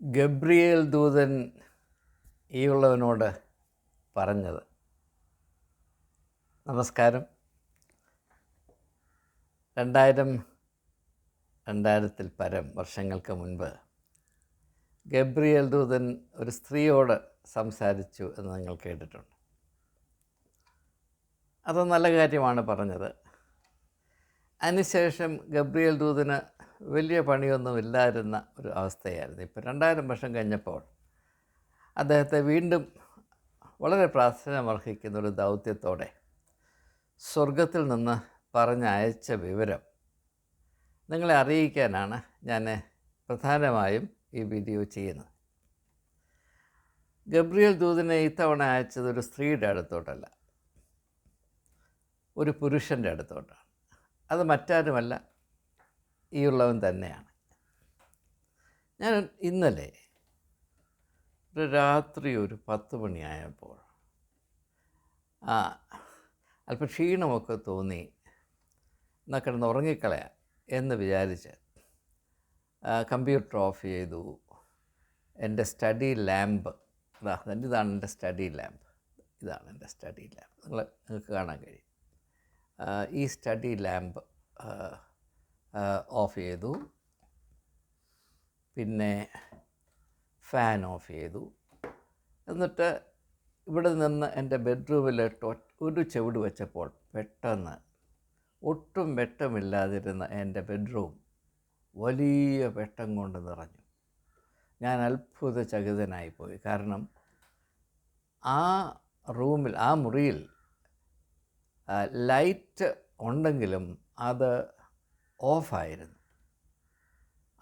Gabriel ദൂതൻ ഈ ഉള്ളവനോട് പറഞ്ഞത്. നമസ്കാരം. 2000 പരം വർഷങ്ങൾക്ക് മുൻപ് ഗബ്രിയേൽ ദൂതൻ ഒരു സ്ത്രീയോട് സംസാരിച്ചു എന്ന് നിങ്ങൾ കേട്ടിട്ടുണ്ട്. അത് നല്ല കാര്യമാണ് പറഞ്ഞത്. അതിനുശേഷം ഗബ്രിയേൽ ദൂതന് വലിയ പണിയൊന്നുമില്ലായിരുന്ന ഒരു അവസ്ഥയായിരുന്നു. ഇപ്പോൾ 2000 വർഷം കഴിഞ്ഞപ്പോൾ അദ്ദേഹത്തെ വീണ്ടും വളരെ പ്രാധാന്യമർഹിക്കുന്ന ഒരു ദൗത്യത്തോടെ സ്വർഗത്തിൽ നിന്ന് പറഞ്ഞയച്ച വിവരം നിങ്ങളെ അറിയിക്കാനാണ് ഞാൻ പ്രധാനമായും ഈ വീഡിയോ ചെയ്യുന്നത്. ഗബ്രിയേൽ ദൂതനെ ഇത്തവണ അയച്ചത് ഒരു സ്ത്രീയുടെ അടുത്തോട്ടല്ല, ഒരു പുരുഷൻ്റെ അടുത്തോട്ടാണ്. അത് മറ്റാരുമല്ല, ഈ ഉള്ളവൻ തന്നെയാണ്. ഞാൻ ഇന്നലെ രാത്രി ഒരു 10 മണിയായപ്പോൾ അല്പം ക്ഷീണമൊക്കെ തോന്നി, എന്നാൽ കിടന്ന് ഉറങ്ങിക്കളയാം എന്ന് വിചാരിച്ച് കമ്പ്യൂട്ടർ ഓഫ് ചെയ്തു. എൻ്റെ സ്റ്റഡി ലാമ്പ് ഇതാണ് എൻ്റെ സ്റ്റഡി ലാമ്പ്. നിങ്ങൾക്ക് കാണാൻ കഴിയും. ഈ സ്റ്റഡി ലാമ്പ് ഓഫ് ചെയ്തു. പിന്നെ ഫാൻ ഓഫ് ചെയ്തു. എന്നിട്ട് ഇവിടെ നിന്ന് എൻ്റെ ബെഡ്റൂമിലോട്ട് ഒരു ചുവട് വെച്ചപ്പോൾ പെട്ടെന്ന് ഒട്ടും വെട്ടമില്ലാതിരുന്ന എൻ്റെ ബെഡ്റൂം വലിയ വെട്ടം കൊണ്ട് നിറഞ്ഞു. ഞാൻ അത്ഭുതചകിതനായിപ്പോയി. കാരണം ആ മുറിയിൽ ലൈറ്റ് ഉണ്ടെങ്കിലും അത് ഓഫായിരുന്നു.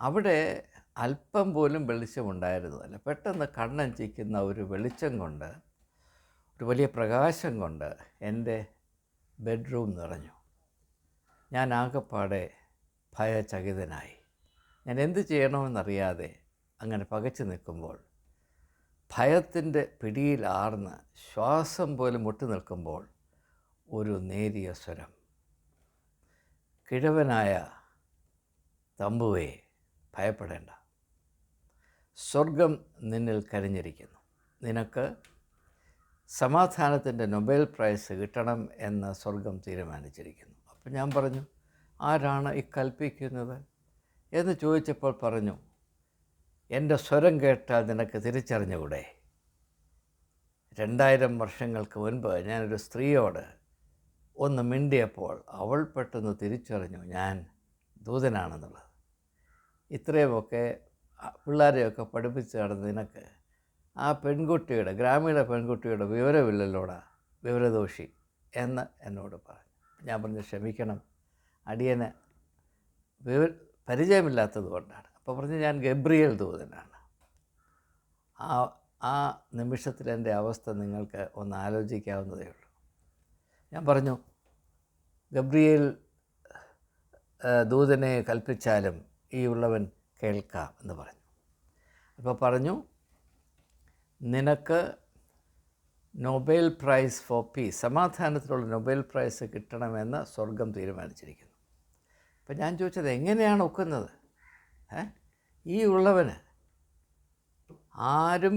അവിടെ അല്പം പോലും വെളിച്ചമുണ്ടായിരുന്നതല്ല. പെട്ടെന്ന് കണ്ണഞ്ചിക്കുന്ന ഒരു വെളിച്ചം കൊണ്ട്, ഒരു വലിയ പ്രകാശം കൊണ്ട് എൻ്റെ ബെഡ്റൂം നിറഞ്ഞു. ഞാൻ ആകെപ്പാടെ ഭയചകിതനായി. ഞാൻ എന്ത് ചെയ്യണമെന്നറിയാതെ അങ്ങനെ പകച്ചു നിൽക്കുമ്പോൾ, ഭയത്തിൻ്റെ പിടിയിലാർന്ന് ശ്വാസം പോലും മുട്ടി നിൽക്കുമ്പോൾ ഒരു നേരിയ സ്വരം, കിഴവനായ തമ്പുവേ, ഭയപ്പെടേണ്ട, സ്വർഗം നിന്നിൽ കനിഞ്ഞിരിക്കുന്നു. നിനക്ക് സമാധാനത്തിൻ്റെ നൊബേൽ പ്രൈസ് കിട്ടണം എന്ന് സ്വർഗം തീരുമാനിച്ചിരിക്കുന്നു. അപ്പം ഞാൻ പറഞ്ഞു, ആരാണ് ഈ കൽപ്പിക്കുന്നത് എന്ന് ചോദിച്ചപ്പോൾ പറഞ്ഞു, എൻ്റെ സ്വരം കേട്ടാൽ നിനക്ക് തിരിച്ചറിഞ്ഞുകൂടെ? 2000 വർഷങ്ങൾക്ക് മുൻപ് ഞാനൊരു സ്ത്രീയോട് ഒന്ന് മിണ്ടിയപ്പോൾ അവൾ പെട്ടെന്ന് തിരിച്ചറിഞ്ഞു ഞാൻ ദൂതനാണെന്നുള്ളത്. ഇത്രയുമൊക്കെ പിള്ളേരെയൊക്കെ പഠിപ്പിച്ച് നടന്ന നിനക്ക് ആ പെൺകുട്ടിയുടെ, ഗ്രാമീണ പെൺകുട്ടിയുടെ വിവരമില്ലല്ലോടാ, വിവരദോഷി എന്ന് എന്നോട് പറഞ്ഞു. ഞാൻ പറഞ്ഞു, ക്ഷമിക്കണം, അടിയന് പരിചയമില്ലാത്തത് കൊണ്ടാണ്. അപ്പോൾ പറഞ്ഞു, ഞാൻ ഗബ്രിയേൽ ദൂതനാണ്. ആ നിമിഷത്തിൽ എൻ്റെ അവസ്ഥ നിങ്ങൾക്ക് ഒന്ന് ആലോചിക്കാവുന്നതേ ഉള്ളൂ. ഞാൻ പറഞ്ഞു, ഗബ്രിയേൽ ദൂതനെ കൽപ്പിച്ചാലും ഈ ഉള്ളവൻ കേൾക്കാം എന്ന് പറഞ്ഞു. അപ്പോൾ പറഞ്ഞു, നിനക്ക് നൊബേൽ പ്രൈസ് ഫോർ പീസ്, സമാധാനത്തിലുള്ള നൊബേൽ പ്രൈസ് കിട്ടണമെന്ന് സ്വർഗം തീരുമാനിച്ചിരിക്കുന്നു. അപ്പം ഞാൻ ചോദിച്ചത്, എങ്ങനെയാണ് ഒക്കുന്നത്? ഈ ഉള്ളവന് ആരും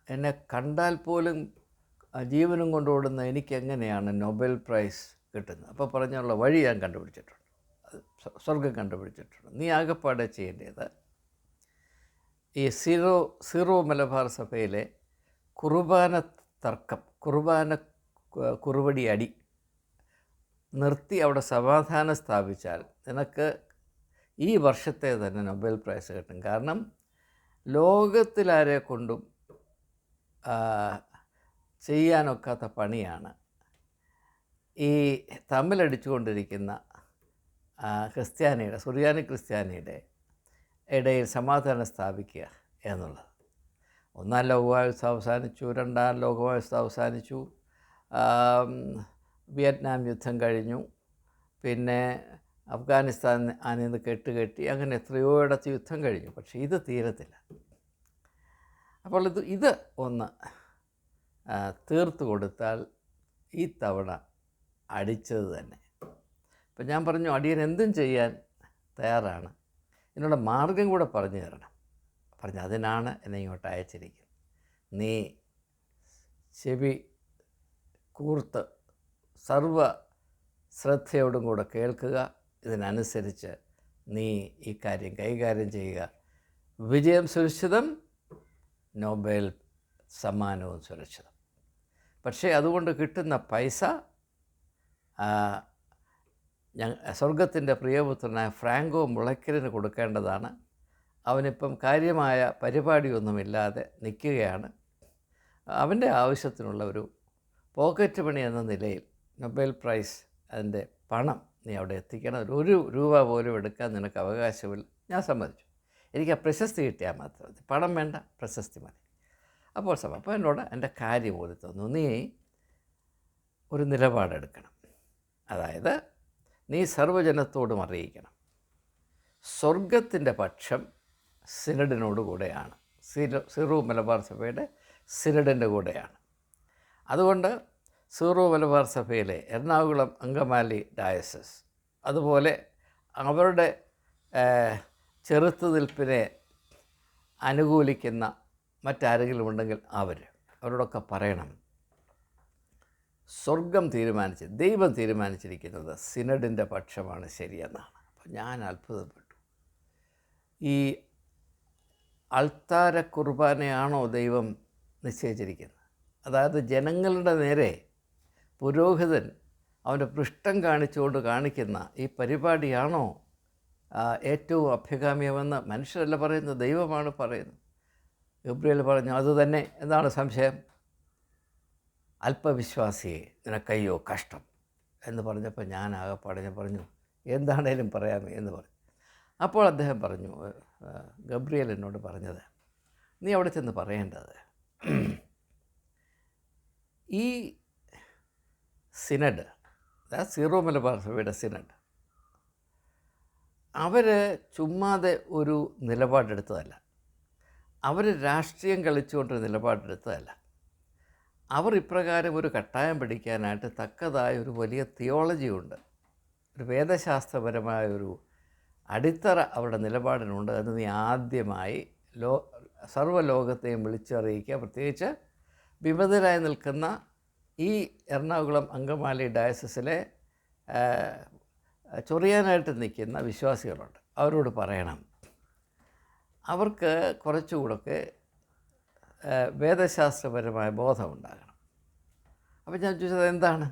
എന്നെ കണ്ടാൽ പോലും ജീവനും കൊണ്ടോടുന്ന എനിക്കെങ്ങനെയാണ് നൊബേൽ പ്രൈസ് കിട്ടുന്നത്? അപ്പോൾ പറഞ്ഞുള്ള വഴി ഞാൻ കണ്ടുപിടിച്ചിട്ടുണ്ട്, സ്വർഗം കണ്ടുപിടിച്ചിട്ടുണ്ട്. നീ ആകെപ്പാടെ ചെയ്യേണ്ടത് ഈ സീറോ മലബാർ സഭയിലെ കുർബാന തർക്കം, കുറുവടി അടി നിർത്തി അവിടെ സമാധാനം സ്ഥാപിച്ചാൽ നിനക്ക് ഈ വർഷത്തെ തന്നെ നൊബേൽ പ്രൈസ് കിട്ടും. കാരണം ലോകത്തിലാരെ കൊണ്ടും ചെയ്യാനൊക്കാത്ത പണിയാണ് ഈ തമ്മിലടിച്ചുകൊണ്ടിരിക്കുന്ന സുറിയാനി ക്രിസ്ത്യാനിയുടെ ഇടയിൽ സമാധാനം സ്ഥാപിക്കുക എന്നുള്ളത്. 1-ാം ലോകമഹായുദ്ധം അവസാനിച്ചു, 2-ാം ലോകമഹായുദ്ധം അവസാനിച്ചു, വിയറ്റ്നാം യുദ്ധം കഴിഞ്ഞു, പിന്നെ അഫ്ഗാനിസ്ഥാൻ ആനിന്ന് കെട്ടി അങ്ങനെ എത്രയോ ഇടത്ത് യുദ്ധം കഴിഞ്ഞു. പക്ഷേ ഇത് തീരത്തില്ല. അപ്പോൾ ഇത് ഒന്ന് തീർത്തു കൊടുത്താൽ ഈ തവണ അടിച്ചത് തന്നെ. അപ്പം ഞാൻ പറഞ്ഞു, അടിയൻ എന്തും ചെയ്യാൻ തയ്യാറാണ്, ഇതിനുള്ള മാർഗം കൂടെ പറഞ്ഞു തരണം. പറഞ്ഞു, അതിനാണ് എന്നെ ഇങ്ങോട്ട് അയച്ചിരിക്കുന്നത്. നീ ചെവി കൂർത്ത് സർവ ശ്രദ്ധയോടും കൂടെ കേൾക്കുക, ഇതിനനുസരിച്ച് നീ ഈ കാര്യം കൈകാര്യം ചെയ്യുക. വിജയം സുരക്ഷിതം, നോബൽ സമ്മാനവും സുരക്ഷിതം. പക്ഷേ അതുകൊണ്ട് കിട്ടുന്ന പൈസ സ്വർഗത്തിൻ്റെ പ്രിയപുത്രനായ ഫ്രാങ്കോ മുളയ്ക്കലിന് കൊടുക്കേണ്ടതാണ്. അവനിപ്പം കാര്യമായ പരിപാടിയൊന്നുമില്ലാതെ നിൽക്കുകയാണ്. അവൻ്റെ ആവശ്യത്തിനുള്ള ഒരു പോക്കറ്റ് മണി എന്ന നിലയിൽ നൊബേൽ പ്രൈസ് അതിൻ്റെ പണം നീ അവിടെ എത്തിക്കണം. ഒരു രൂപ പോലും എടുക്കാൻ നിനക്ക് അവകാശമില്ല. ഞാൻ സമ്മതിച്ചു. എനിക്ക് ആ പ്രശസ്തി കിട്ടിയാൽ മാത്രം മതി, പണം വേണ്ട, പ്രശസ്തി മതി. അപ്പോൾ എന്നോട് എൻ്റെ കാര്യം ബോധി തന്നു. നീ ഒരു നിലപാടെടുക്കണം. അതായത് നീ സർവ്വജനത്തോടും അറിയിക്കണം, സ്വർഗത്തിൻ്റെ പക്ഷം സിനഡിനോട് കൂടെയാണ്, സിറോ മലബാർ സഭയുടെ സിനഡിൻ്റെ കൂടെയാണ്. അതുകൊണ്ട് സിറോ മലബാർ സഭയിലെ എറണാകുളം അങ്കമാലി ഡയസസ്, അതുപോലെ അവരുടെ ചെറുത്തുനിൽപ്പിനെ അനുകൂലിക്കുന്ന മറ്റാരെങ്കിലും ഉണ്ടെങ്കിൽ അവരോടൊക്കെ പറയണം, സ്വർഗം ദൈവം തീരുമാനിച്ചിരിക്കുന്നത് സിനഡിൻ്റെ പക്ഷമാണ് ശരിയെന്നാണ്. അപ്പോൾ ഞാൻ അത്ഭുതപ്പെട്ടു. ഈ അൾത്താര കുർബാനയാണോ ദൈവം നിശ്ചയിച്ചിരിക്കുന്നത്? അതായത് ജനങ്ങളുടെ നേരെ പുരോഹിതൻ അവൻ്റെ പൃഷ്ഠം കാണിച്ചുകൊണ്ട് കാണിക്കുന്ന ഈ പരിപാടിയാണോ ഏറ്റവും അഭ്യുഗാമ്യമെന്ന് മനുഷ്യരല്ല പറയുന്നത്, ദൈവമാണ് പറയുന്നത്. ഗബ്രിയേൽ പറഞ്ഞു, അതുതന്നെ. എന്താണ് സംശയം? അല്പവിശ്വാസിയെ നിനക്കയ്യോ കഷ്ടം എന്ന് പറഞ്ഞപ്പോൾ ഞാൻ ആകെപ്പാടെ പറഞ്ഞു, എന്താണേലും പറയാമേ എന്ന് പറഞ്ഞു. അപ്പോൾ അദ്ദേഹം പറഞ്ഞു, ഗബ്രിയേൽ എന്നോട് പറഞ്ഞത്, നീ അവിടെ ചെന്ന് പറയേണ്ടത്, ഈ സിനഡ്, സിറോ മലബാർ സഭയുടെ സിനഡ്, അവർ ചുമ്മാതെ ഒരു നിലപാടെടുത്തതല്ല, അവർ രാഷ്ട്രീയം കളിച്ചുകൊണ്ടൊരു നിലപാടെടുത്തതല്ല. അവർ ഇപ്രകാരം ഒരു കട്ടായം പിടിക്കാനായിട്ട് തക്കതായ ഒരു വലിയ തിയോളജി ഉണ്ട്, ഒരു വേദശാസ്ത്രപരമായ ഒരു അടിത്തറ അവരുടെ നിലപാടിനുണ്ട് എന്ന് നീ ആദ്യമായി സർവ്വലോകത്തെയും വിളിച്ചറിയിക്കുക. പ്രത്യേകിച്ച് വിമതരായി നിൽക്കുന്ന ഈ എറണാകുളം അങ്കമാലി ഡയസസിലെ ചൊറിയാനായിട്ട് നിൽക്കുന്ന വിശ്വാസികളുണ്ട്, അവരോട് പറയണം, അവർക്ക് കുറച്ചുകൂടൊക്കെ വേദശാസ്ത്രപരമായ ബോധമുണ്ടാകണം. അപ്പോൾ ഞാൻ ചോദിച്ചത് എന്താണ്?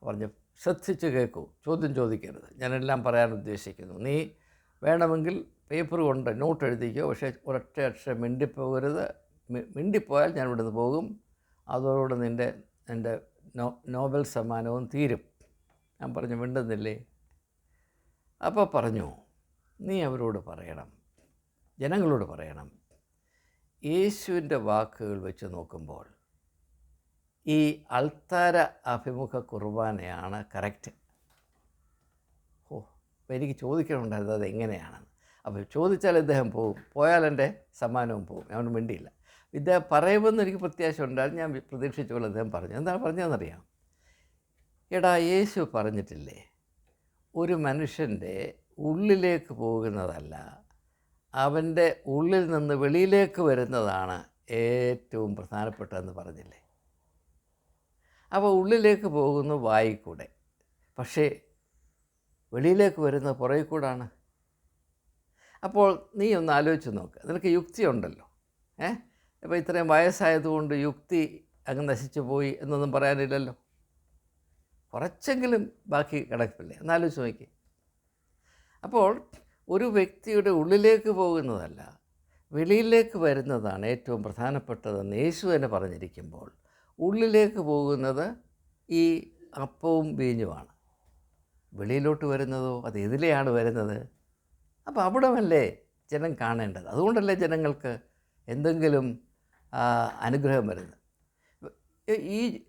പറഞ്ഞു, ശ്രദ്ധിച്ച് കേൾക്കൂ, ചോദ്യം ചോദിക്കരുത്, ഞാനെല്ലാം പറയാൻ ഉദ്ദേശിക്കുന്നു. നീ വേണമെങ്കിൽ പേപ്പർ കൊണ്ട് നോട്ട് എഴുതിക്കോ, പക്ഷേ ഒരൊറ്റ അക്ഷരം മിണ്ടിപ്പോകരുത്. മിണ്ടിപ്പോയാൽ ഞാൻ ഇവിടുന്ന് പോകും. അതോടുകൂടെ എൻ്റെ നോബൽ സമ്മാനവും തീരും. ഞാൻ പറഞ്ഞു, മിണ്ടുന്നില്ലേ? അപ്പോൾ പറഞ്ഞു, നീ അവരോട് പറയണം, ജനങ്ങളോട് പറയണം, യേശുവിൻ്റെ വാക്കുകൾ വെച്ച് നോക്കുമ്പോൾ ഈ അൾത്താര അഭിമുഖ കുർബാനയാണ് കറക്റ്റ്. അപ്പോൾ എനിക്ക് ചോദിക്കണമുണ്ടായിരുന്നത് അത് എങ്ങനെയാണെന്ന്. അപ്പോൾ ചോദിച്ചാൽ ഇദ്ദേഹം പോകും, പോയാൽ എൻ്റെ സമ്മാനവും പോകും. അവൻ മിണ്ടിയില്ല. ഇദ്ദേഹം പറയുമെന്ന് എനിക്ക് പ്രത്യാശ ഉണ്ടായിരുന്നു. ഞാൻ പ്രതീക്ഷിച്ച പോലെ അദ്ദേഹം പറഞ്ഞു. എന്താണ് പറഞ്ഞതെന്നറിയാം? എടാ, യേശു പറഞ്ഞിട്ടില്ലേ, ഒരു മനുഷ്യൻ്റെ ഉള്ളിലേക്ക് പോകുന്നതല്ല, അവൻ്റെ ഉള്ളിൽ നിന്ന് വെളിയിലേക്ക് വരുന്നതാണ് ഏറ്റവും പ്രധാനപ്പെട്ടതെന്ന് പറഞ്ഞില്ലേ? അപ്പോൾ ഉള്ളിലേക്ക് പോകുന്നു വായിക്കൂടെ, പക്ഷേ വെളിയിലേക്ക് വരുന്നത് പുറകെ കൂടാണ്. അപ്പോൾ നീ ഒന്ന് ആലോചിച്ച് നോക്ക്, നിനക്ക് യുക്തിയുണ്ടല്ലോ. ഇപ്പോൾ ഇത്രയും വയസ്സായതുകൊണ്ട് യുക്തി അങ്ങ് നശിച്ചു പോയി എന്നൊന്നും പറയാനില്ലല്ലോ. കുറച്ചെങ്കിലും ബാക്കി കിടക്കില്ലേ? എന്നാലോചിച്ച് നോക്കി. അപ്പോൾ ഒരു വ്യക്തിയുടെ ഉള്ളിലേക്ക് പോകുന്നതല്ല, വെളിയിലേക്ക് വരുന്നതാണ് ഏറ്റവും പ്രധാനപ്പെട്ടതെന്ന് യേശു തന്നെ പറഞ്ഞിരിക്കുമ്പോൾ, ഉള്ളിലേക്ക് പോകുന്നത് ഈ അപ്പവും വീഞ്ഞുമാണ്. വെളിയിലോട്ട് വരുന്നതോ അത് ഇതിലെയാണ് വരുന്നത്. അപ്പോൾ അവിടമല്ലേ ജനം കാണേണ്ടത്. അതുകൊണ്ടല്ലേ ജനങ്ങൾക്ക് എന്തെങ്കിലും അനുഗ്രഹം വരുന്നത്.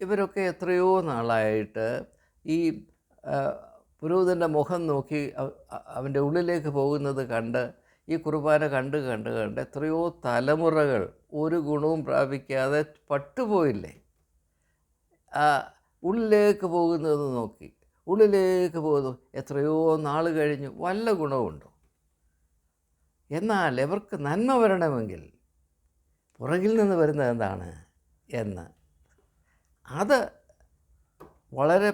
ഇവരൊക്കെ എത്രയോ നാളായിട്ട് ഈ പുരോഹിതൻ്റെ മുഖം നോക്കി അവൻ്റെ ഉള്ളിലേക്ക് പോകുന്നത് കണ്ട്, ഈ കുർബാന കണ്ട് എത്രയോ തലമുറകൾ ഒരു ഗുണവും പ്രാപിക്കാതെ പട്ടുപോയില്ലേ? ഉള്ളിലേക്ക് പോകുന്നത് നോക്കി, ഉള്ളിലേക്ക് പോകുന്നു, എത്രയോ നാൾ കഴിഞ്ഞു, വല്ല ഗുണവുമുണ്ടോ? എന്നാൽ ഇവർക്ക് നന്മ വരണമെങ്കിൽ പുറകിൽ നിന്ന് വരുന്നത് എന്താണ് എന്ന് അത് വളരെ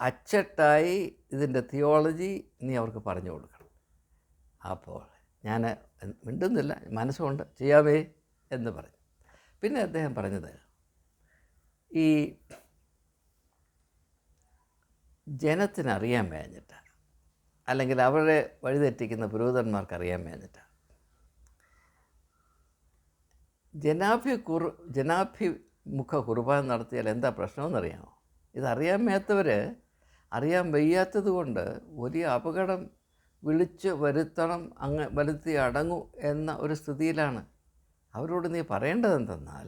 അച്ചട്ടായി ഇതിൻ്റെ തിയോളജി നീ അവർക്ക് പറഞ്ഞു കൊടുക്കണം. അപ്പോൾ ഞാൻ മിണ്ടുന്നില്ല, മനസ്സുകൊണ്ട് ചെയ്യാമേ എന്ന് പറഞ്ഞു. പിന്നെ അദ്ദേഹം പറഞ്ഞത്, ഈ ജനത്തിനറിയാൻ മേഞ്ഞിട്ടാണ്, അല്ലെങ്കിൽ അവരെ വഴിതെറ്റിക്കുന്ന പുരോഹിതന്മാർക്ക് അറിയാൻ മേഞ്ഞിട്ടാണ്. ജനാഭിമുഖ കുർബാന നടത്തിയാൽ എന്താ പ്രശ്നമെന്നറിയാമോ? ഇതറിയാൻ മേത്തവർ അറിയാൻ വയ്യാത്തത് കൊണ്ട് വലിയ അപകടം വിളിച്ച് വരുത്തി അടങ്ങൂ എന്ന ഒരു സ്ഥിതിയിലാണ്. അവരോട് നീ പറയേണ്ടത് എന്തെന്നാൽ,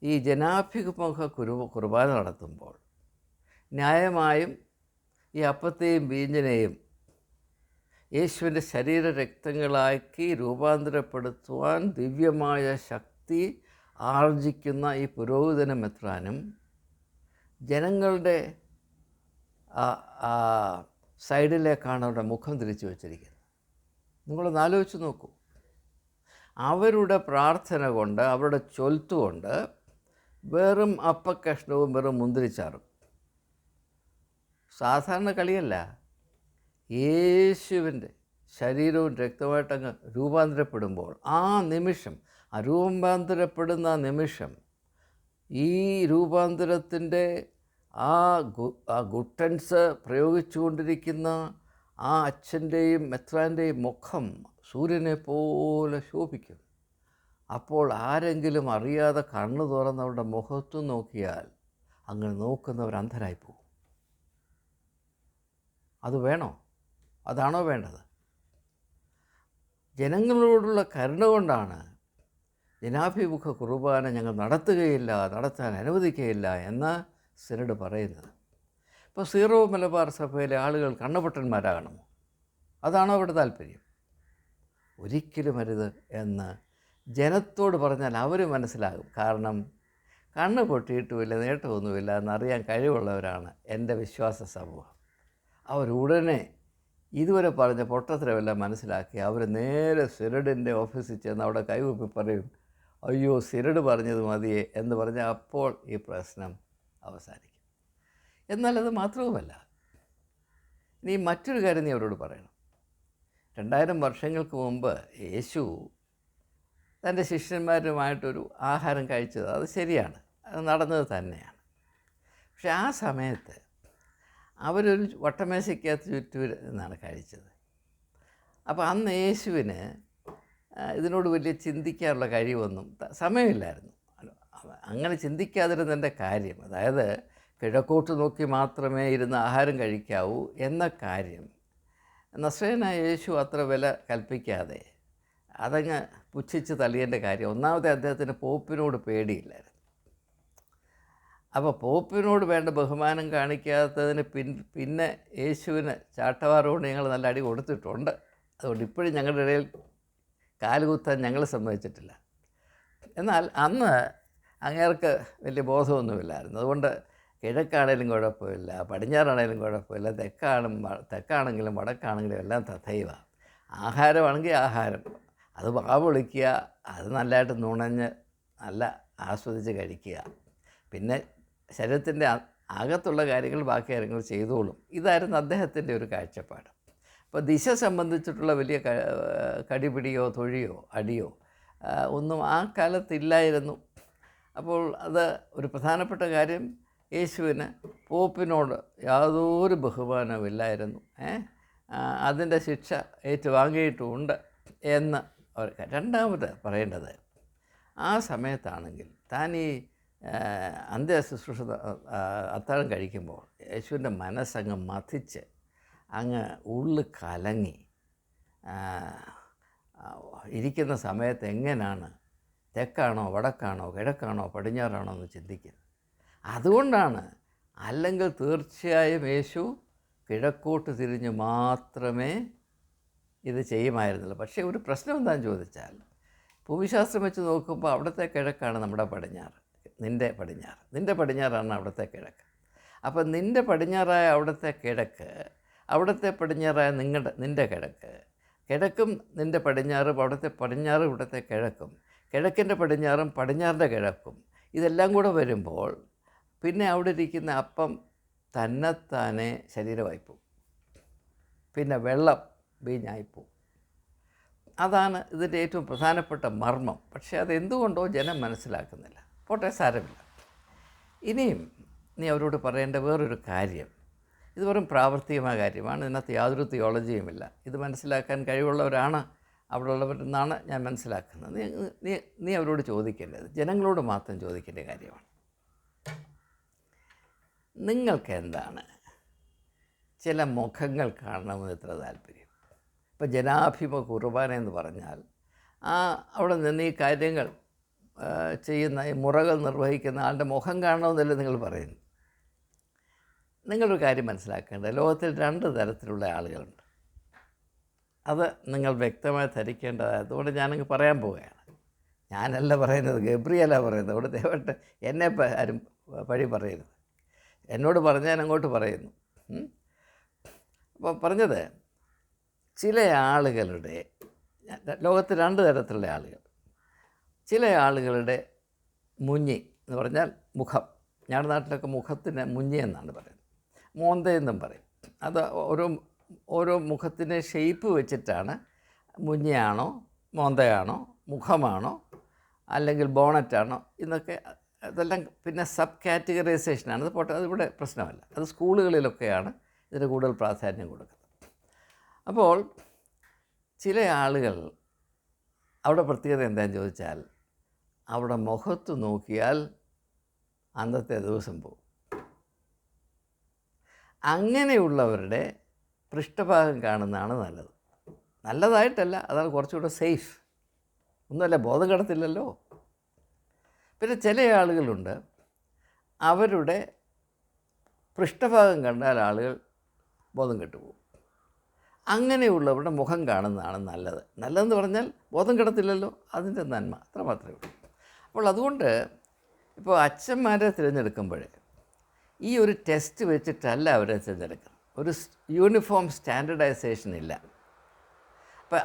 ഈ ജനാഭിമുഖ കുർബാന നടത്തുമ്പോൾ ന്യായമായും ഈ അപ്പത്തെയും വീഞ്ഞിനെയും യേശുവിൻ്റെ ശരീരരക്തങ്ങളാക്കി രൂപാന്തരപ്പെടുത്തുവാൻ ദിവ്യമായ ശക്തി ആർജിക്കുന്ന ഈ പുരോഹിതനും മെത്രാനും ജനങ്ങളുടെ സൈഡിലേക്കാണ് അവരുടെ മുഖം തിരിച്ചു വച്ചിരിക്കുന്നത്. നിങ്ങളൊന്ന് ആലോചിച്ച് നോക്കൂ. അവരുടെ പ്രാർത്ഥന കൊണ്ട്, അവരുടെ ചൊൽത്തുകൊണ്ട് വെറും അപ്പക്കഷ്ണവും വെറും മുന്തിരിച്ചാറും, സാധാരണ കളിയല്ല, യേശുവിൻ്റെ ശരീരവും രക്തമായിട്ടങ്ങ് രൂപാന്തരപ്പെടുമ്പോൾ ആ നിമിഷം, ആ രൂപാന്തരപ്പെടുന്ന നിമിഷം, ഈ രൂപാന്തരത്തിൻ്റെ ആ ഗുട്ടൻസ് പ്രയോഗിച്ചുകൊണ്ടിരിക്കുന്ന ആ അച്ഛൻ്റെയും മെത്രാൻ്റെയും മുഖം സൂര്യനെ പോലെ ശോഭിക്കും. അപ്പോൾ ആരെങ്കിലും അറിയാതെ കണ്ണു തുറന്നവരുടെ മുഖത്തു നോക്കിയാൽ അങ്ങനെ നോക്കുന്നവർ അന്ധരായി പോകും. അത് വേണോ? അതാണോ വേണ്ടത്? ജനങ്ങളോടുള്ള കരുണ കൊണ്ടാണ് ജനാഭിമുഖ കുർബാന ഞങ്ങൾ നടത്താൻ അനുവദിക്കുകയില്ല എന്ന് സിനഡ് പറയുന്നത്. ഇപ്പോൾ സീറോ മലബാർ സഭയിലെ ആളുകൾ കണ്ണുപൊട്ടന്മാരാകണമോ? അതാണോ അവിടെ താല്പര്യം? ഒരിക്കലും അരുത് എന്ന് ജനത്തോട് പറഞ്ഞാൽ അവർ മനസ്സിലാകും. കാരണം കണ്ണ് പൊട്ടിയിട്ടുമില്ല, നേട്ടമൊന്നുമില്ല എന്നറിയാൻ കഴിവുള്ളവരാണ് എൻ്റെ വിശ്വാസ സമൂഹം. അവരുടനെ ഇതുവരെ പറഞ്ഞ പൊട്ടത്തരമെല്ലാം മനസ്സിലാക്കി അവർ നേരെ സിനഡിൻ്റെ ഓഫീസിൽ ചെന്ന് അവിടെ കൈവപ്പി പറയും, അയ്യോ സിനഡ് പറഞ്ഞത് മതിയേ എന്ന് പറഞ്ഞാൽ അപ്പോൾ ഈ പ്രശ്നം അവസാനിക്കും. എന്നാൽ അത് മാത്രവുമല്ല, ഇനി മറ്റൊരു കാര്യം നീ അവരോട് പറയണം. 2000 വർഷങ്ങൾക്ക് മുമ്പ് യേശു തൻ്റെ ശിഷ്യന്മാരുമായിട്ടൊരു ആഹാരം കഴിച്ചത് അത് ശരിയാണ്, അത് നടന്നത് തന്നെയാണ്. പക്ഷെ ആ സമയത്ത് അവരൊരു വട്ടമേശയ്ക്കകത്ത് ചുറ്റും എന്നാണ് കഴിച്ചത്. അപ്പോൾ അന്ന് യേശുവിന് ഇതിനോട് വലിയ ചിന്തിക്കാനുള്ള കഴിവൊന്നും സമയമില്ലായിരുന്നു. അങ്ങനെ ചിന്തിക്കാതിരുന്നതിൻ്റെ കാര്യം, അതായത് കിഴക്കോട്ട് നോക്കി മാത്രമേ ഇരുന്ന് ആഹാരം കഴിക്കാവൂ എന്ന കാര്യം നസ്രയനായ യേശു അത്ര വില കൽപ്പിക്കാതെ അതങ്ങ് പുച്ഛിച്ച് തള്ളിയതിൻ്റെ കാര്യം, ഒന്നാമത്തെ അദ്ദേഹത്തിന് പോപ്പിനോട് പേടിയില്ലായിരുന്നു. അപ്പോൾ പോപ്പിനോട് വേണ്ട ബഹുമാനം കാണിക്കാത്തതിന് പിന്നെ യേശുവിന് ചാട്ടവാറോട് ഞങ്ങൾ നല്ല അടി കൊടുത്തിട്ടുണ്ട്. അതുകൊണ്ട് ഇപ്പോഴും ഞങ്ങളുടെ ഇടയിൽ കാലുകുത്താൻ ഞങ്ങൾ സമ്മതിച്ചിട്ടില്ല. എന്നാൽ അന്ന് അങ്ങേർക്ക് വലിയ ബോധമൊന്നുമില്ലായിരുന്നു. അതുകൊണ്ട് കിഴക്കാണേലും കുഴപ്പമില്ല, പടിഞ്ഞാറാണേലും കുഴപ്പമില്ല, തെക്കാണെങ്കിലും വടക്കാണെങ്കിലും എല്ലാം തഥൈവ. ആഹാരമാണെങ്കിൽ ആഹാരം, അത് വാവൊളിക്കുക, അത് നല്ലതായിട്ട് നുണഞ്ഞ് നല്ല ആസ്വദിച്ച് കഴിക്കുക, പിന്നെ ശരീരത്തിൻ്റെ അകത്തുള്ള കാര്യങ്ങൾ ബാക്കി കാര്യങ്ങൾ ചെയ്തോളും. ഇതായിരുന്നു അദ്ദേഹത്തിൻ്റെ ഒരു കാഴ്ചപ്പാട്. അപ്പോൾ ദിശ സംബന്ധിച്ചിട്ടുള്ള വലിയ കടിപിടിയോ തൊഴിയോ അടിയോ ഒന്നും ആ കാലത്തില്ലായിരുന്നു. അപ്പോൾ അത് ഒരു പ്രധാനപ്പെട്ട കാര്യം, യേശുവിന് പോപ്പിനോട് യാതൊരു ബഹുമാനമില്ലായിരുന്നു. അതിൻ്റെ ശിക്ഷ ഏറ്റുവാങ്ങിയിട്ടുമുണ്ട് എന്ന് അവർ. രണ്ടാമത് പറയേണ്ടത്, ആ സമയത്താണെങ്കിൽ താൻ ഈ അന്ത്യശുശ്രൂഷ അത്താഴം കഴിക്കുമ്പോൾ യേശുവിൻ്റെ മനസ്സങ്ങ് മഥിച്ച് അങ്ങ് ഉള്ളു കലങ്ങി ഇരിക്കുന്ന സമയത്ത് എങ്ങനെയാണ് തെക്കാണോ വടക്കാണോ കിഴക്കാണോ പടിഞ്ഞാറാണോ എന്ന് ചിന്തിക്കുന്നത്. അതുകൊണ്ടാണ്, അല്ലെങ്കിൽ തീർച്ചയായും യേശു കിഴക്കോട്ട് തിരിഞ്ഞ് മാത്രമേ ഇത് ചെയ്യുമായിരുന്നുള്ളൂ. പക്ഷേ ഒരു പ്രശ്നം എന്താണെന്ന് ചോദിച്ചാൽ, ഭൂമിശാസ്ത്രം വെച്ച് നോക്കുമ്പോൾ അവിടുത്തെ കിഴക്കാണ് നമ്മുടെ പടിഞ്ഞാറ്, നിൻ്റെ പടിഞ്ഞാറാണ് അവിടുത്തെ കിഴക്ക്. അപ്പം നിൻ്റെ പടിഞ്ഞാറായ അവിടുത്തെ കിഴക്ക്, അവിടുത്തെ പടിഞ്ഞാറായ നിൻ്റെ കിഴക്ക്, കിഴക്കും നിൻ്റെ പടിഞ്ഞാറും, അവിടുത്തെ പടിഞ്ഞാറും ഇവിടുത്തെ കിഴക്കും, കിഴക്കിൻ്റെ പടിഞ്ഞാറും പടിഞ്ഞാറിൻ്റെ കിഴക്കും, ഇതെല്ലാം കൂടെ വരുമ്പോൾ പിന്നെ അവിടെ ഇരിക്കുന്ന അപ്പം തന്നെത്താനെ ശരീരമായിപ്പോവും, പിന്നെ വെള്ളം വീഞ്ഞായിപ്പോവും. അതാണ് ഇതിൻ്റെ ഏറ്റവും പ്രധാനപ്പെട്ട മർമ്മം. പക്ഷേ അതെന്തുകൊണ്ടോ ജനം മനസ്സിലാക്കുന്നില്ല. പോട്ടെ, സാരമില്ല. ഇനിയും നീ അവരോട് പറയേണ്ട വേറൊരു കാര്യം, ഇത് വെറും പ്രാവർത്തികമായ കാര്യമാണ്, ഇതിനകത്ത് യാതൊരു തിയോളജിയുമില്ല. ഇത് മനസ്സിലാക്കാൻ കഴിവുള്ളവരാണ് അവിടെ ഉള്ളവരെന്നാണ് ഞാൻ മനസ്സിലാക്കുന്നത്. നീ അവരോട് ചോദിക്കേണ്ടത്, ജനങ്ങളോട് മാത്രം ചോദിക്കേണ്ട കാര്യമാണ്. നിങ്ങൾക്ക് എന്താണ് ചില മുഖങ്ങൾ കാണണമെന്ന് ഇത്ര താല്പര്യം? ഇപ്പോൾ ജനാഭിമുഖ കുർബാന എന്ന് പറഞ്ഞാൽ അവിടെ നിന്ന് ഈ കാര്യങ്ങൾ ചെയ്യുന്ന, ഈ മുറകൾ നിർവഹിക്കുന്ന ആളുടെ മുഖം കാണണമെന്നല്ലേ നിങ്ങൾ പറയുന്നു. നിങ്ങളൊരു കാര്യം മനസ്സിലാക്കേണ്ടത്, ലോകത്തിൽ 2 തരത്തിലുള്ള ആളുകളുണ്ട്. അത് നിങ്ങൾ വ്യക്തമായി ധരിക്കേണ്ടതായതുകൊണ്ട് ഞാനങ്ങ് പറയാൻ പോവുകയാണ്. ഞാനല്ല പറയുന്നത്, ഗബ്രിയല പറയുന്നത്. അവിടെ ദയവായിട്ട് എന്നെ ആരും പഴി പറയരുത്. എന്നോട് പറഞ്ഞാൽ അങ്ങോട്ട് പറയുന്നു. അപ്പോൾ പറഞ്ഞത്, ചില ആളുകളുടെ, ലോകത്തിൽ 2 തരത്തിലുള്ള ആളുകൾ. ചില ആളുകളുടെ മുഞ്ഞി എന്ന് പറഞ്ഞാൽ മുഖം, ഞങ്ങളുടെ നാട്ടിലൊക്കെ മുഖത്തിന് മുഞ്ഞി എന്നാണ് പറയുന്നത്, മോന്തയെന്നും പറയും. അത് ഓരോ മുഖത്തിൻ്റെ ഷേപ്പ് വെച്ചിട്ടാണ് മുഞ്ഞയാണോ മോന്തയാണോ മുഖമാണോ അല്ലെങ്കിൽ ബോണറ്റാണോ എന്നൊക്കെ, അതെല്ലാം പിന്നെ സബ് കാറ്റഗറൈസേഷനാണ്. അത് പോട്ടെ, അതിവിടെ പ്രശ്നമല്ല. അത് സ്കൂളുകളിലൊക്കെയാണ് ഇതിന് കൂടുതൽ പ്രാധാന്യം കൊടുക്കുന്നത്. അപ്പോൾ ചില ആളുകൾ അവിടെ പ്രത്യേകത എന്താണെന്ന് ചോദിച്ചാൽ, അവിടെ മുഖത്ത് നോക്കിയാൽ അന്നത്തെ ദിവസം പോകും. അങ്ങനെയുള്ളവരുടെ പൃഷ്ഠഭാഗം കാണുന്നതാണ് നല്ലത്. നല്ലതായിട്ടല്ല, അതാണ് കുറച്ചുകൂടെ സേഫ്. ഒന്നുമല്ല, ബോധം കെടത്തില്ലല്ലോ. പിന്നെ ചില ആളുകളുണ്ട്, അവരുടെ പൃഷ്ഠഭാഗം കണ്ടാൽ ആളുകൾ ബോധം കെട്ടുപോകും. അങ്ങനെയുള്ളവരുടെ മുഖം കാണുന്നതാണ് നല്ലത്. നല്ലതെന്ന് പറഞ്ഞാൽ ബോധം കെടത്തില്ലല്ലോ, അതിൻ്റെ നന്മ അത്ര മാത്രമേ ഉള്ളൂ. അപ്പോൾ അതുകൊണ്ട് ഇപ്പോൾ അച്ഛന്മാരെ തിരഞ്ഞെടുക്കുമ്പോൾ ഈ ഒരു ടെസ്റ്റ് വെച്ചിട്ടല്ല അവരെ തിരഞ്ഞെടുക്കുന്നത്. ഒരു യൂണിഫോം സ്റ്റാൻഡർഡൈസേഷൻ ഇല്ല. ഇപ്പം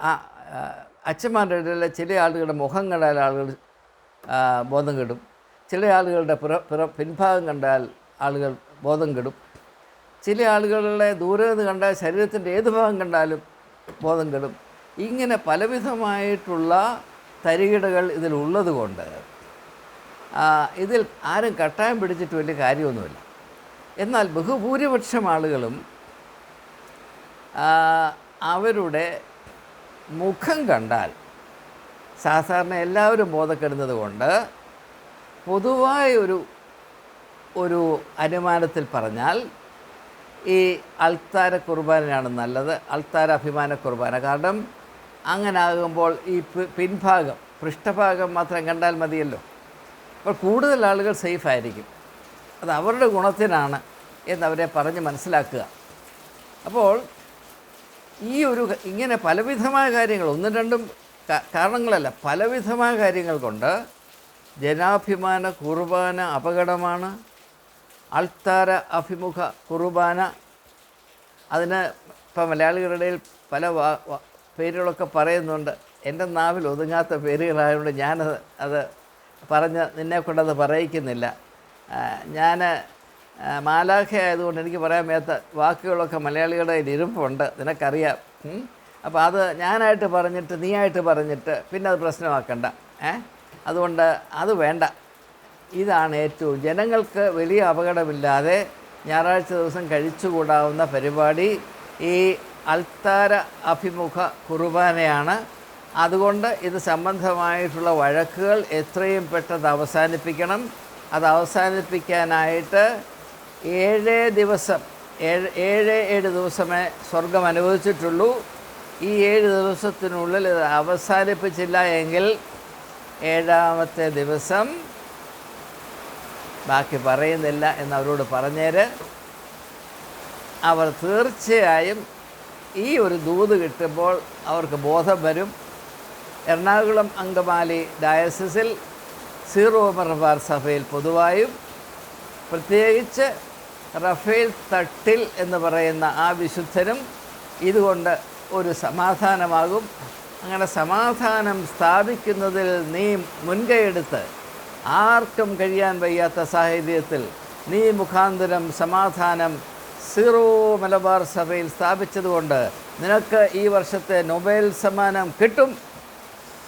അച്ഛന്മാരുടെ ഇടയിൽ ചില ആളുകളുടെ മുഖം കണ്ടാൽ ആളുകൾ ബോധം കെടും, ചില ആളുകളുടെ പിൻഭാഗം കണ്ടാൽ ആളുകൾ ബോധം കെടും, ചില ആളുകളുടെ ദൂരെ നിന്ന് കണ്ടാൽ ശരീരത്തിൻ്റെ ഏത് ഭാഗം കണ്ടാലും ബോധം കെടും. ഇങ്ങനെ പലവിധമായിട്ടുള്ള തരികിടകൾ ഇതിലുള്ളത് കൊണ്ട് ഇതിൽ ആരും കട്ടായം പിടിച്ചിട്ട് വലിയ കാര്യമൊന്നുമില്ല. എന്നാൽ ബഹുഭൂരിപക്ഷം ആളുകളും അവരുടെ മുഖം കണ്ടാൽ സാധാരണ എല്ലാവരും ബോധപ്പെടുന്നത് കൊണ്ട് പൊതുവായ ഒരു അനുമാനത്തിൽ പറഞ്ഞാൽ ഈ അൾത്താര കുർബാനയാണ് നല്ലത്, അൾത്താര അഭിമാന കുർബാന. കാരണം അങ്ങനെ ആകുമ്പോൾ ഈ പിൻഭാഗം, പൃഷ്ഠഭാഗം മാത്രം കണ്ടാൽ മതിയല്ലോ. അപ്പോൾ കൂടുതൽ ആളുകൾ സേഫായിരിക്കും. അത് അവരുടെ ഗുണത്തിനാണ് എന്നവരെ പറഞ്ഞ് മനസ്സിലാക്കുക. അപ്പോൾ ഇങ്ങനെ പലവിധമായ കാര്യങ്ങൾ, 1-2 കാരണങ്ങളല്ല, പലവിധമായ കാര്യങ്ങൾ കൊണ്ട് ജനാഭിമാന കുർബാന അപകടമാണ്. അൾത്താര അഭിമുഖ കുർബാന, അതിന് ഇപ്പം മലയാളികളുടെ ഇടയിൽ പല പേരുകളൊക്കെ പറയുന്നുണ്ട്. എൻ്റെ നാവിൽ ഒതുങ്ങാത്ത പേരുകളായതുകൊണ്ട് അത് പറഞ്ഞ് നിന്നെക്കൊണ്ടത് പറയിക്കുന്നില്ല. ഞാൻ മാലാഖ ആയതുകൊണ്ട് എനിക്ക് പറയാൻ മേത്ത വാക്കുകളൊക്കെ മലയാളികളുടെ ഇരിപ്പുണ്ട്, നിനക്കറിയാം. അപ്പോൾ അത് ഞാനായിട്ട് പറഞ്ഞിട്ട് നീയായിട്ട് പറഞ്ഞിട്ട് പിന്നെ അത് പ്രശ്നമാക്കണ്ട. അതുകൊണ്ട് അത് വേണ്ട. ഇതാണ് ഏറ്റവും ജനങ്ങൾക്ക് വലിയ അപകടമില്ലാതെ ഞായറാഴ്ച ദിവസം കഴിച്ചുകൂടാവുന്ന പരിപാടി ഈ അൾത്താര അഭിമുഖ കുർബാനയാണ്. അതുകൊണ്ട് ഇത് സംബന്ധമായിട്ടുള്ള വഴക്കുകൾ എത്രയും പെട്ടെന്ന് അവസാനിപ്പിക്കണം. അത് അവസാനിപ്പിക്കാനായിട്ട് 7 ദിവസമേ സ്വർഗം അനുവദിച്ചിട്ടുള്ളൂ. ഈ 7 ദിവസത്തിനുള്ളിൽ ഇത് അവസാനിപ്പിച്ചില്ല എങ്കിൽ 7ാമത്തെ ദിവസം, ബാക്കി പറയുന്നില്ല എന്നവരോട് പറഞ്ഞേര്, അവർ തീർച്ചയായും ഈ ഒരു ദൂത് കിട്ടുമ്പോൾ അവർക്ക് ബോധം വരും. എറണാകുളം അങ്കമാലി ഡയസിസിൽ സീറോ മലബാർ സഭയിൽ പൊതുവായും പ്രത്യേകിച്ച് റഫേൽ തട്ടിൽ എന്ന് പറയുന്ന ആ വിശുദ്ധനും ഇതുകൊണ്ട് ഒരു സമാധാനമാകും. അങ്ങനെ സമാധാനം സ്ഥാപിക്കുന്നതിൽ നീ മുൻകൈയെടുത്ത് ആർക്കും കഴിയാൻ വയ്യാത്ത സാഹചര്യത്തിൽ നീ മുഖാന്തരം സമാധാനം സീറോ മലബാർ സഭയിൽ സ്ഥാപിച്ചതുകൊണ്ട് നിനക്ക് ഈ വർഷത്തെ നൊബേൽ സമ്മാനം കിട്ടും,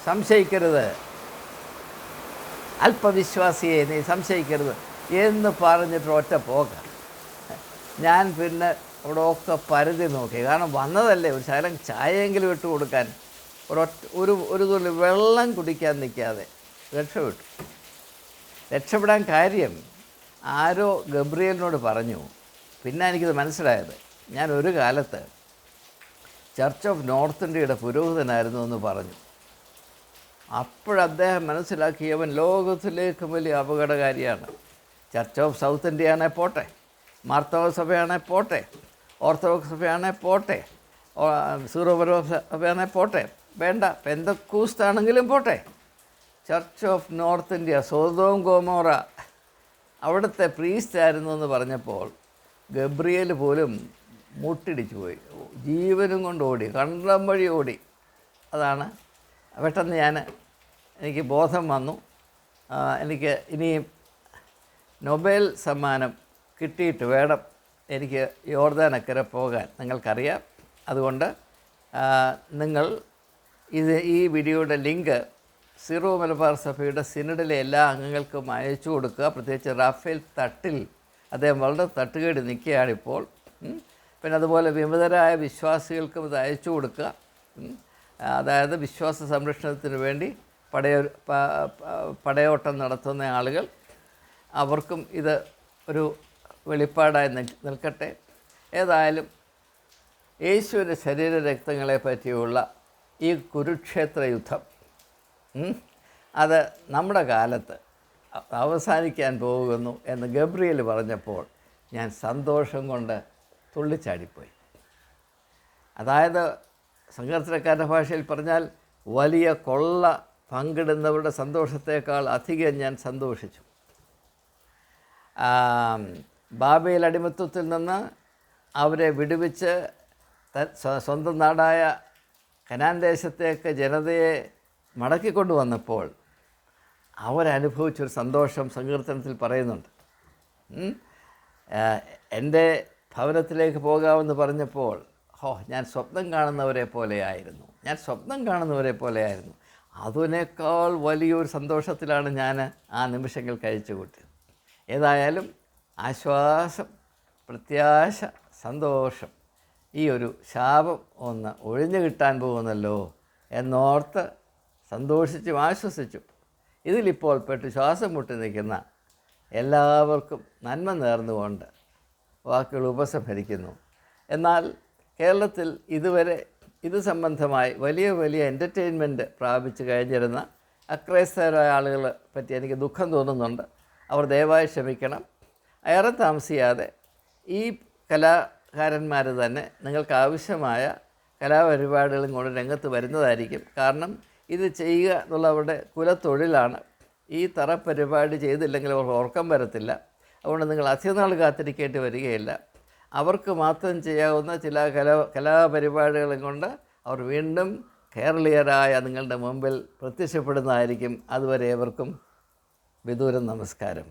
സംശയിക്കരുത്. അല്പവിശ്വാസിയെ നീ സംശയിക്കരുത് എന്ന് പറഞ്ഞിട്ട് ഒറ്റ പോക. ഞാൻ പിന്നെ അവിടെ ഒക്കെ പരതി നോക്കി. കാരണം വന്നതല്ലേ, ഒരു ശകലം ചായയെങ്കിലും ഇട്ട് കൊടുക്കാൻ, ഒരു തുള്ളി വെള്ളം കുടിക്കാൻ നിൽക്കാതെ രക്ഷപ്പെട്ടു. രക്ഷപ്പെടാൻ കാര്യം ആരോ ഗബ്രിയേലിനോട് പറഞ്ഞു. പിന്നെ എനിക്കിത് മനസ്സിലായത്, ഞാൻ ഒരു കാലത്ത് ചർച്ച് ഓഫ് നോർത്ത് ഇന്ത്യയുടെ പുരോഹിതനായിരുന്നു എന്ന് പറഞ്ഞു. അപ്പോഴദ്ദേഹം മനസ്സിലാക്കിയവൻ ലോകത്തിലേക്ക് വലിയ അപകടകാരിയാണ്. ചർച്ച് ഓഫ് സൗത്ത് ഇന്ത്യയാണെ പോട്ടെ, മാർത്തോമ സഭയാണെ പോട്ടെ, ഓർത്തഡോക്സ് സഭയാണെ പോട്ടെ, സീറോ മലബാർ സഭയാണെ പോട്ടെ, വേണ്ട പെന്തക്കോസ്താണെങ്കിലും പോട്ടെ, church of north India Sodom Gomorrah അവിടുത്തെ പ്രീസ്റ്റായിരുന്നു എന്ന് പറഞ്ഞപ്പോൾ ഗബ്രിയേൽ പോലും മുട്ടിടിച്ചു പോയി. ജീവനും കൊണ്ട് ഓടി, കണ്ടം വഴി ഓടി. അതാണ് പെട്ടെന്ന് എനിക്ക് ബോധം വന്നു, എനിക്ക് ഇനിയും നൊബേൽ സമ്മാനം കിട്ടിയിട്ട് വേണം എനിക്ക് യോർദാനക്കരെ പോകാൻ. നിങ്ങൾക്കറിയാം. അതുകൊണ്ട് നിങ്ങൾ ഈ വീഡിയോയുടെ ലിങ്ക് സീറോ മലബാർ സഭയുടെ സിനഡിലെ എല്ലാ അംഗങ്ങൾക്കും അയച്ചു കൊടുക്കുക. പ്രത്യേകിച്ച് റാഫേൽ തട്ടിൽ, അദ്ദേഹം വളരെ തട്ടുകേടി നിൽക്കുകയാണിപ്പോൾ. പിന്നെ അതുപോലെ വിമതരായ വിശ്വാസികൾക്കും ഇത് അയച്ചു കൊടുക്കുക. അതായത് വിശ്വാസ സംരക്ഷണത്തിന് വേണ്ടി പടയോട്ടം നടത്തുന്ന ആളുകൾ, അവർക്കും ഇത് ഒരു വെളിപ്പാടായി നിൽക്കട്ടെ. ഏതായാലും യേശുവിൻ്റെ ശരീരരക്തങ്ങളെ പറ്റിയുള്ള ഈ കുരുക്ഷേത്ര യുദ്ധം അത് നമ്മുടെ കാലത്ത് അവസാനിക്കാൻ പോകുന്നു എന്ന് ഗബ്രിയേൽ പറഞ്ഞപ്പോൾ ഞാൻ സന്തോഷം കൊണ്ട് തുള്ളിച്ചാടിപ്പോയി. അതായത് സങ്കീർത്തനക്കാരുടെ ഭാഷയിൽ പറഞ്ഞാൽ വലിയ കൊള്ള പങ്കിടുന്നവരുടെ സന്തോഷത്തേക്കാൾ അധികം ഞാൻ സന്തോഷിച്ചു. ബാബേൽ അടിമത്വത്തിൽ നിന്ന് അവരെ വിടുവിച്ച് സ്വന്തം നാടായ കനാൻ ദേശത്തേക്ക് ജനതയെ മടക്കിക്കൊണ്ടുവന്നപ്പോൾ അവരനുഭവിച്ചൊരു സന്തോഷം സങ്കീർത്തനത്തിൽ പറയുന്നുണ്ട്. എൻ്റെ ഭവനത്തിലേക്ക് പോകാമെന്ന് പറഞ്ഞപ്പോൾ ഞാൻ സ്വപ്നം കാണുന്നവരെ പോലെയായിരുന്നു. അതിനേക്കാൾ വലിയൊരു സന്തോഷത്തിലാണ് ഞാൻ ആ നിമിഷങ്ങൾ കഴിച്ചു കൂട്ടിയത്. ഏതായാലും ആശ്വാസം, പ്രത്യാശ, സന്തോഷം, ഈ ഒരു ശാപം ഒന്ന് ഒഴിഞ്ഞു കിട്ടാൻ പോകുന്നല്ലോ എന്നോർത്ത് സന്തോഷിച്ചും ആശ്വസിച്ചു. ഇതിലിപ്പോൾ പെട്ട് ശ്വാസം മുട്ടി നിൽക്കുന്ന എല്ലാവർക്കും നന്മ നേർന്നുകൊണ്ട് വാക്കുകൾ ഉപസംഹരിക്കുന്നു. എന്നാൽ കേരളത്തിൽ ഇതുവരെ ഇത് സംബന്ധമായി വലിയ എൻ്റർടൈൻമെൻറ്റ് പ്രാപിച്ചു കഴിഞ്ഞിരുന്ന അക്രൈസ്തവരായ ആളുകളെ പറ്റി എനിക്ക് ദുഃഖം തോന്നുന്നുണ്ട്. അവർ ദയവായി ക്ഷമിക്കണം. ഏറെ താമസിയാതെ ഈ കലാകാരന്മാർ തന്നെ നിങ്ങൾക്ക് ആവശ്യമായ കലാപരിപാടികളും കൊണ്ട് രംഗത്ത് വരുന്നതായിരിക്കും. കാരണം ഇത് ചെയ്യുക എന്നുള്ളവരുടെ കുലത്തൊഴിലാണ്. ഈ തറ പരിപാടി ചെയ്തില്ലെങ്കിൽ അവർ ഉറക്കം വരത്തില്ല. അതുകൊണ്ട് നിങ്ങൾ അധികനാൾ കാത്തിരിക്കേണ്ടി വരികയില്ല. അവർക്ക് മാത്രം ചെയ്യാവുന്ന ചില കലാപരിപാടികളും കൊണ്ട് അവർ വീണ്ടും കേരളീയരായ നിങ്ങളുടെ മുമ്പിൽ പ്രത്യക്ഷപ്പെടുന്നതായിരിക്കും. അതുവരെ ഏവർക്കും വിദൂരം നമസ്കാരം.